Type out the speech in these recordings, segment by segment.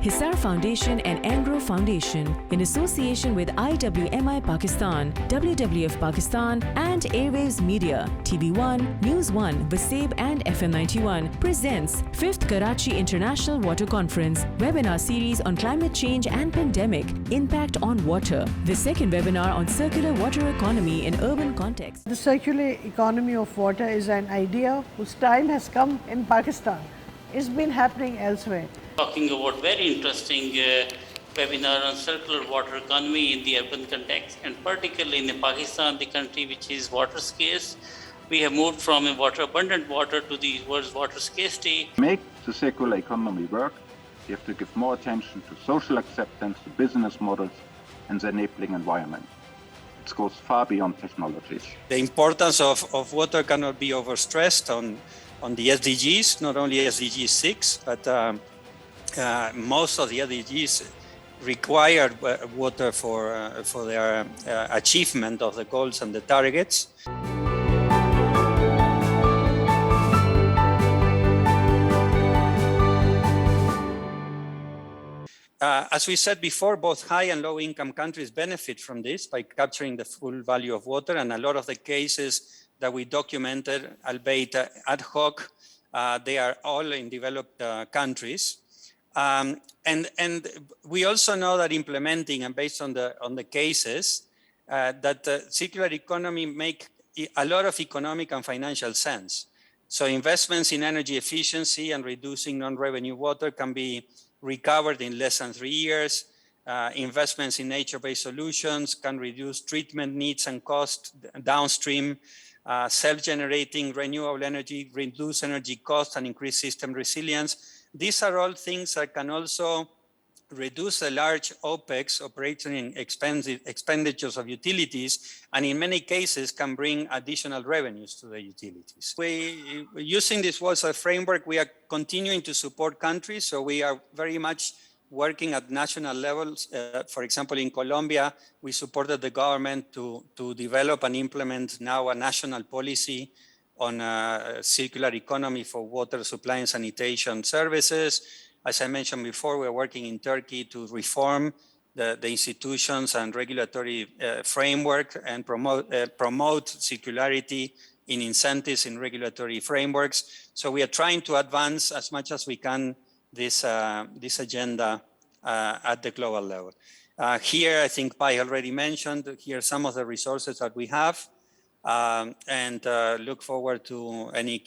Hisar Foundation and Angro Foundation, in association with IWMI Pakistan, WWF Pakistan, and Airwaves Media, TV1, News 1, Waseb and FM 91, presents 5th Karachi International Water Conference webinar series on climate change and pandemic, impact on water. The second webinar on circular water economy in urban context. The circular economy of water is an idea whose time has come in Pakistan. It's been happening elsewhere. Talking about very interesting webinar on circular water economy in the urban context, and particularly in Pakistan, the country which is water scarce. We have moved from a abundant water to the world's water scarcity. Make the circular economy work, you have to give more attention to social acceptance, to business models, and the enabling environment. It goes far beyond technologies. The importance of water cannot be overstressed on the SDGs, not only SDG 6, but most of the SDGs require water for their achievement of the goals and the targets. As we said before, both high and low income countries benefit from this by capturing the full value of water, and a lot of the cases that we documented, albeit ad hoc, they are all in developed countries. And we also know that implementing, and based on the cases, that the circular economy make a lot of economic and financial sense. So investments in energy efficiency and reducing non-revenue water can be recovered in less than 3 years. Investments in nature-based solutions can reduce treatment needs and cost downstream. Self-generating renewable energy, reduce energy costs and increase system resilience. These are all things that can also reduce the large OPEX, operating expenditures of utilities, and in many cases can bring additional revenues to the utilities. Using this as a framework, we are continuing to support countries, so we are very much working at national levels. For example, in Colombia, we supported the government to develop and implement now a national policy on circular economy for water supply and sanitation services. As I mentioned before, we're working in Turkey to reform the institutions and regulatory framework and promote circularity in incentives in regulatory frameworks. So we are trying to advance as much as we can this agenda at the global level. Here, I think Pai already mentioned, here are some of the resources that we have, and look forward to any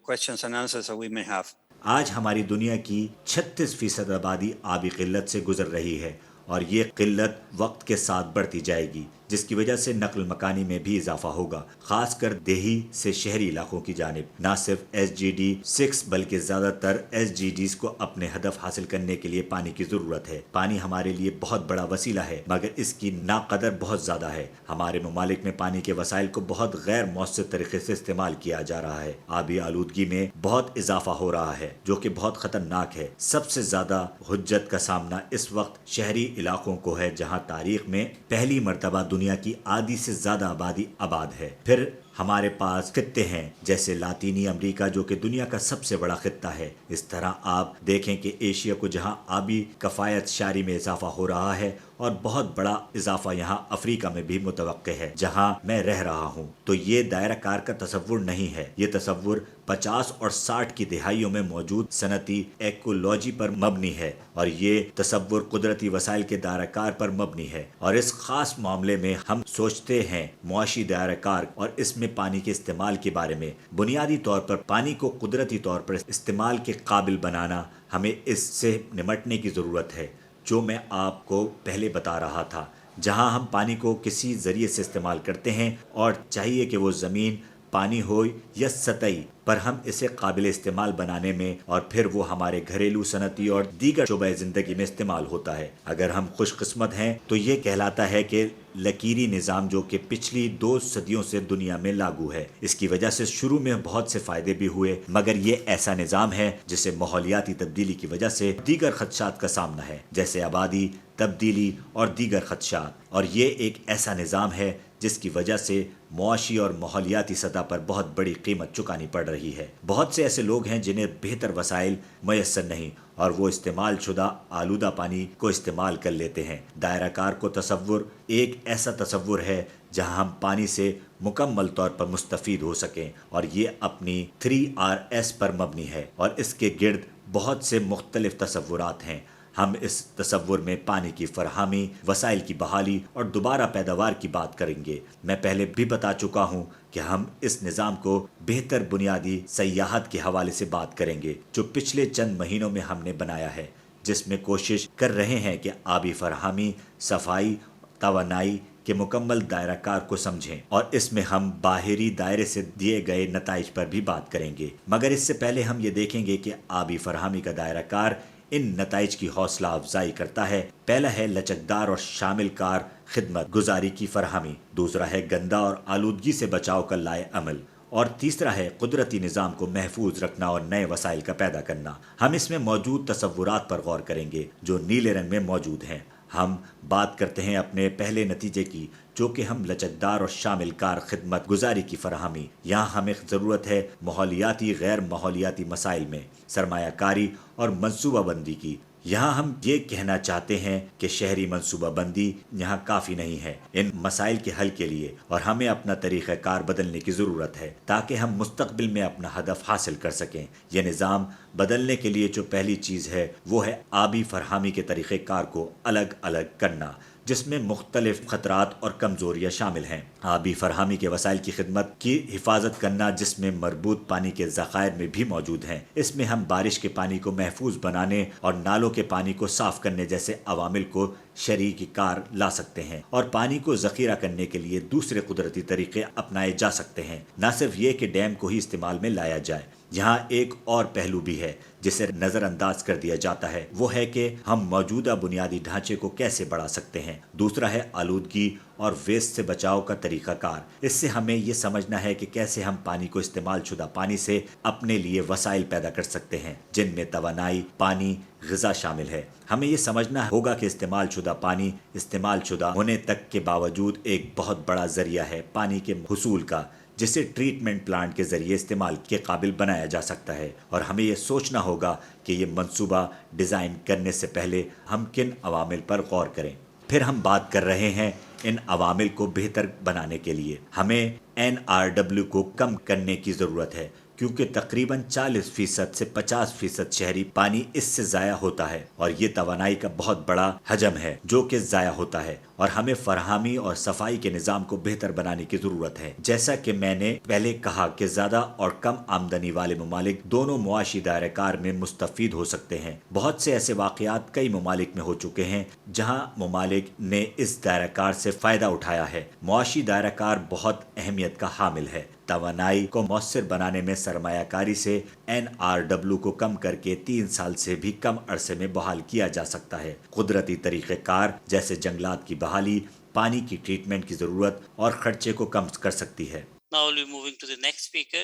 questions and answers that we may have. आज हमारी दुनिया की 36% आबादी आबी किल्लत से गुजर रही है और ये किल्लत वक्त के साथ बढ़ती जाएगी, जिसकी वजह से नकल मकानी में भी इजाफा होगा, खासकर देही से शहरी इलाकों की जानिब। न सिर्फ SDG 6 बल्कि ज़्यादातर SDGs को अपने हदफ हासिल करने के लिए पानी की ज़रूरत है। पानी हमारे लिए बहुत बड़ा वसीला है, मगर इसकी नाकदर बहुत ज़्यादा है। हमारे ममालिक में पानी के वसाइल को बहुत गैर मौसर तरीके से इस्तेमाल किया जा रहा है। आबी आलूदगी में बहुत इजाफा हो रहा है, जो कि बहुत ख़तरनाक है। सबसे ज़्यादा हुज्जत का सामना इस वक्त शहरी इलाकों को है, जहाँ तारीख में पहली मरतबा दुनिया की आधी से ज्यादा आबादी आबाद है। फिर हमारे पास खित्ते हैं जैसे लातीनी अमेरिका, जो कि दुनिया का सबसे बड़ा खित्ता है। इस तरह आप देखें कि एशिया को जहां आबी कफायत शारी में इजाफा हो रहा है, और बहुत बड़ा इजाफा यहां अफ्रीका में भी मुतवक्के है, जहां मैं रह रहा हूं। तो ये दायरा कार का तसव्वुर नहीं है, ये तसव्वुर 50 और 60 की दिहाइयों में मौजूद सनती एकोलॉजी पर मबनी है, और ये तसव्वुर कुदरती वसाइल के दायरा कार पर मबनी है। और इस खास मामले में हम सोचते हैं मुआशी दायरा कार और इसमें पानी के इस्तेमाल के बारे में। बुनियादी तौर पर पानी को कुदरती तौर पर इस्तेमाल के काबिल बनाना, हमें इससे निमटने की ज़रूरत है, जो मैं आपको पहले बता रहा था। जहां हम पानी को किसी ज़रिए से इस्तेमाल करते हैं, और चाहिए कि वो ज़मीन पानी हो या सतही, पर हम इसे काबिल इस्तेमाल बनाने में, और फिर वो हमारे घरेलू, सनती और दीगर शोबे ज़िंदगी में इस्तेमाल होता है। अगर हम खुशकिस्मत हैं तो ये कहलाता है कि लकीरी निज़ाम, जो कि पिछली 2 सदियों से दुनिया में लागू है। इसकी वजह से शुरू में बहुत से फ़ायदे भी हुए, मगर ये ऐसा निज़ाम है जिसे माहौलियाती तब्दीली की वजह से दीगर खदशात का सामना है, जैसे आबादी, तब्दीली और दीगर खदशात। और ये एक ऐसा निज़ाम है जिसकी वजह से मुआशी और माहौलियाती सतह पर बहुत बड़ी कीमत चुकानी पड़ रही है। बहुत से ऐसे लोग हैं जिन्हें बेहतर वसाइल मैसर नहीं, اور وہ استعمال شدہ آلودہ پانی کو استعمال کر لیتے ہیں۔ دائرہ کار کو تصور ایک ایسا تصور ہے جہاں ہم پانی سے مکمل طور پر مستفید ہو سکیں، اور یہ اپنی 3Rs پر مبنی ہے، اور اس کے گرد بہت سے مختلف تصورات ہیں۔ ہم اس تصور میں پانی کی فراہمی، وسائل کی بحالی اور دوبارہ پیداوار کی بات کریں گے۔ میں پہلے بھی بتا چکا ہوں کہ ہم اس نظام کو بہتر بنیادی سیاحت کے حوالے سے بات کریں گے جو پچھلے چند مہینوں میں ہم نے بنایا ہے، جس میں کوشش کر رہے ہیں کہ آبی فراہمی، صفائی، توانائی کے مکمل دائرہ کار کو سمجھیں، اور اس میں ہم باہری دائرے سے دیے گئے نتائج پر بھی بات کریں گے۔ مگر اس سے پہلے ہم یہ دیکھیں گے کہ آبی فراہمی کا دائرہ کار ان نتائج کی حوصلہ افزائی کرتا ہے۔ پہلا ہے لچکدار اور شامل کار خدمت گزاری کی فراہمی، دوسرا ہے گندہ اور آلودگی سے بچاؤ کا لائے عمل، اور تیسرا ہے قدرتی نظام کو محفوظ رکھنا اور نئے وسائل کا پیدا کرنا۔ ہم اس میں موجود تصورات پر غور کریں گے جو نیلے رنگ میں موجود ہیں۔ ہم بات کرتے ہیں اپنے پہلے نتیجے کی، جو کہ ہم لچکدار اور شامل کار خدمت گزاری کی فراہمی۔ یہاں ہمیں ضرورت ہے ماحولیاتی غیر ماحولیاتی مسائل میں سرمایہ کاری اور منصوبہ بندی کی۔ یہاں ہم یہ کہنا چاہتے ہیں کہ شہری منصوبہ بندی یہاں کافی نہیں ہے ان مسائل کے حل کے لیے، اور ہمیں اپنا طریقہ کار بدلنے کی ضرورت ہے تاکہ ہم مستقبل میں اپنا ہدف حاصل کر سکیں۔ یہ نظام بدلنے کے لیے جو پہلی چیز ہے وہ ہے آبی فراہمی کے طریقہ کار کو الگ الگ کرنا، جس میں مختلف خطرات اور کمزوریاں شامل ہیں۔ آبی فراہمی کے وسائل کی خدمت کی حفاظت کرنا، جس میں مربوط پانی کے ذخائر میں بھی موجود ہیں۔ اس میں ہم بارش کے پانی کو محفوظ بنانے اور نالوں کے پانی کو صاف کرنے جیسے عوامل کو شریک کار لا سکتے ہیں، اور پانی کو ذخیرہ کرنے کے لیے دوسرے قدرتی طریقے اپنائے جا سکتے ہیں، نہ صرف یہ کہ ڈیم کو ہی استعمال میں لایا جائے۔ یہاں ایک اور پہلو بھی ہے جسے نظر انداز کر دیا جاتا ہے، وہ ہے کہ ہم موجودہ بنیادی ڈھانچے کو کیسے بڑھا سکتے ہیں۔ دوسرا ہے آلودگی اور ویسٹ سے بچاؤ کا طریقہ کار۔ اس سے ہمیں یہ سمجھنا ہے کہ کیسے ہم پانی کو استعمال شدہ پانی سے اپنے لیے وسائل پیدا کر سکتے ہیں، جن میں توانائی، پانی، غذا شامل ہے۔ ہمیں یہ سمجھنا ہوگا کہ استعمال شدہ پانی استعمال شدہ ہونے تک کے باوجود ایک بہت بڑا ذریعہ ہے پانی کے حصول کا، جسے ٹریٹمنٹ پلانٹ کے ذریعے استعمال کے قابل بنایا جا سکتا ہے، اور ہمیں یہ سوچنا ہوگا کہ یہ منصوبہ ڈیزائن کرنے سے پہلے ہم کن عوامل پر غور کریں۔ پھر ہم بات کر رہے ہیں ان عوامل کو بہتر بنانے کے لیے ہمیں NRW کو کم کرنے کی ضرورت ہے، کیونکہ تقریباً 40% سے 50% شہری پانی اس سے ضائع ہوتا ہے، اور یہ توانائی کا بہت بڑا حجم ہے جو کہ ضائع ہوتا ہے، اور ہمیں فراہمی اور صفائی کے نظام کو بہتر بنانے کی ضرورت ہے۔ جیسا کہ میں نے پہلے کہا کہ زیادہ اور کم آمدنی والے ممالک دونوں معاشی دائرہ کار میں مستفید ہو سکتے ہیں۔ بہت سے ایسے واقعات کئی ممالک میں ہو چکے ہیں جہاں ممالک نے اس دائرہ کار سے فائدہ اٹھایا ہے۔ معاشی دائرہ کار بہت اہمیت کا حامل ہے۔ توانائی کو مؤثر بنانے میں سرمایہ کاری سے NRW کو کم کر کے 3 سال سے بھی کم عرصے میں بحال کیا جا سکتا ہے۔ قدرتی طریقہ کار جیسے جنگلات کی بحالی پانی کی ٹریٹمنٹ کی ضرورت اور خرچے کو کم کر سکتی ہے۔ Now we'll be moving to the next speaker,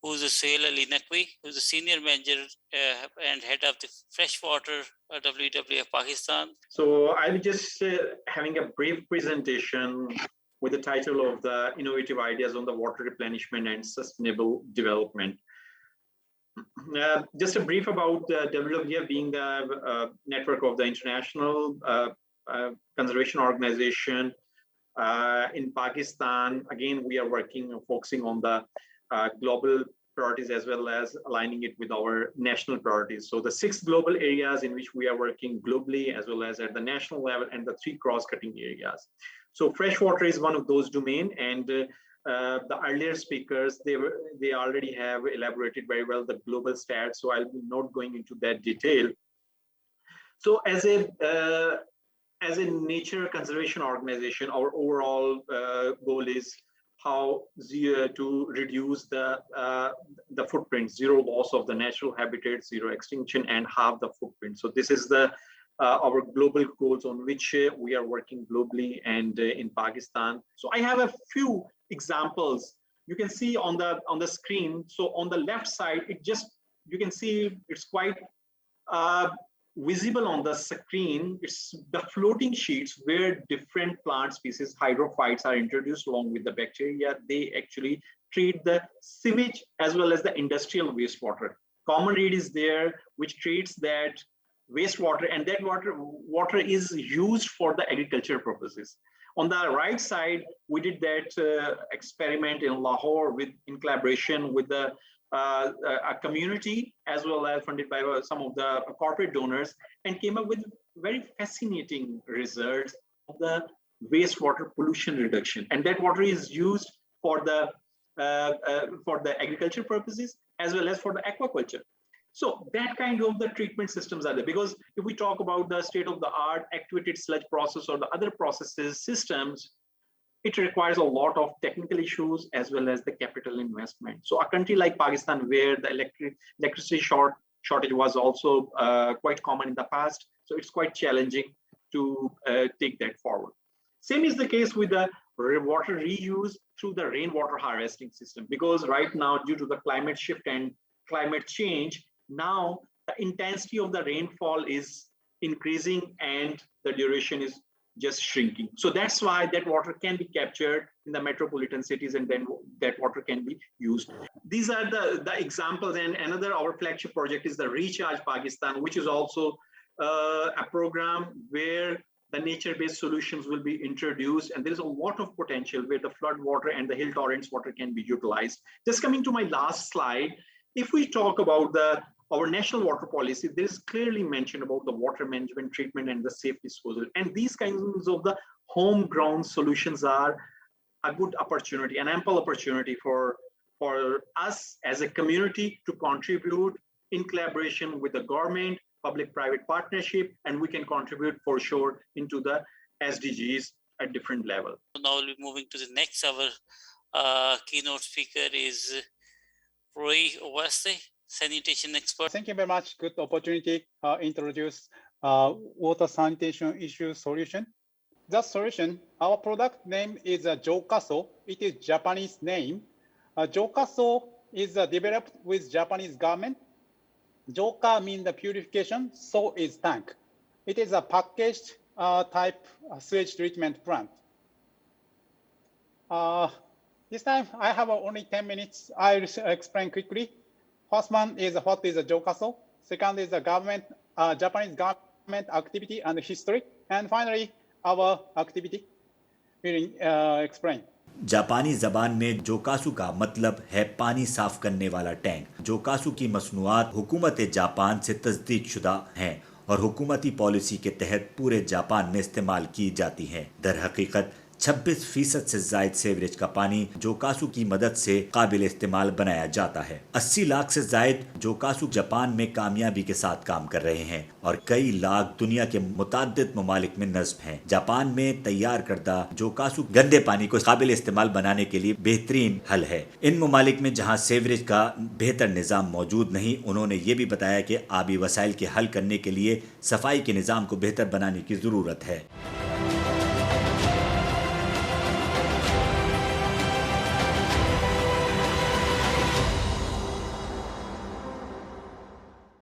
who is Sohail Ali Naqvi, who is the senior manager and head of the freshwater WWF Pakistan. So I'll be just having a brief presentation with the title of the innovative ideas on the water replenishment and sustainable development. Just a brief about the WWF being the network of the international conservation organization in Pakistan. Again, we are focusing on the global priorities as well as aligning it with our national priorities. So the 6 global areas in which we are working globally as well as at the national level, and the 3 cross-cutting areas. So freshwater is one of those domains, and the earlier speakers, they already have elaborated very well the global stats, so I'll be not going into that detail. So as a nature conservation organization, our overall goal is how to reduce the footprint, zero loss of the natural habitat, zero extinction, and halve the footprint. So this is our global goals on which we are working globally and in Pakistan. So I have a few examples you can see on the screen. So on the left side, you can see it's quite visible on the screen. It's the floating sheets where different plant species, hydrophytes, are introduced along with the bacteria. They actually treat the sewage as well as the industrial wastewater common read is there, which treats that wastewater, and that water is used for the agriculture purposes. On the right side, we did that experiment in Lahore in collaboration with a community as well as funded by some of the corporate donors, and came up with very fascinating results of the wastewater pollution reduction. And that water is used for the agriculture purposes as well as for the aquaculture. So that kind of the treatment systems are there, because if we talk about the state of the art activated sludge process or the other processes systems, it requires a lot of technical issues as well as the capital investment. So a country like Pakistan, where the electricity shortage was also quite common in the past, so it's quite challenging to take that forward. Same is the case with the water reuse through the rainwater harvesting system, because right now, due to the climate shift and climate change, now the intensity of the rainfall is increasing and the duration is just shrinking. So that's why that water can be captured in the metropolitan cities, and then that water can be used. These are the examples. And another, our flagship project is the Recharge Pakistan, which is also a program where the nature-based solutions will be introduced, and there is a lot of potential where the flood water and the hill torrents water can be utilized. Just coming to my last slide, if we talk about our national water policy, there is clearly mentioned about the water management, treatment, and the safe disposal. And these kinds of the homegrown solutions are a good opportunity, an ample opportunity for us as a community to contribute in collaboration with the government, public-private partnership, and we can contribute for sure into the SDGs at different level. Now we'll be moving to the next. Our keynote speaker is Roy Owase, sanitation expert. Thank you very much. Good opportunity to introduce water sanitation issue solution. That solution, our product name is Jokaso. It is Japanese name. Jokaso is developed with Japanese government. Joka means the purification, so is tank. It is a packaged type sewage treatment plant. This time I have only 10 minutes. I'll explain quickly. First one is what is a Jokaso. Second is the government, Japanese government activity and history. And finally, our activity. We'll explain. जापानी ज़बान में जोकासु का मतलब है पानी साफ करने वाला टैंक। जोकासु की मसनूआत हुकूमत जापान से तस्दीक शुदा हैं और हुकूमती पॉलिसी के तहत पूरे जापान में इस्तेमाल की जाती हैं। दर हकीकत 26% से ज़ायद सेवरेज का पानी जोकासु की मदद से काबिल इस्तेमाल बनाया जाता है। 80 लाख से ज़ायद जोकासु जापान में कामयाबी के साथ काम कर रहे हैं और कई लाख दुनिया के मुताद्दिद ममालिक में नस्ब हैं। जापान में तैयार करदा जोकासु गंदे पानी को काबिल इस्तेमाल बनाने के लिए बेहतरीन हल है। इन ममालिक में जहाँ सेवरेज का बेहतर निज़ाम मौजूद नहीं, उन्होंने ये भी बताया कि आबी वसाइल के हल करने के लिए सफाई के निज़ाम को बेहतर बनाने की ज़रूरत है।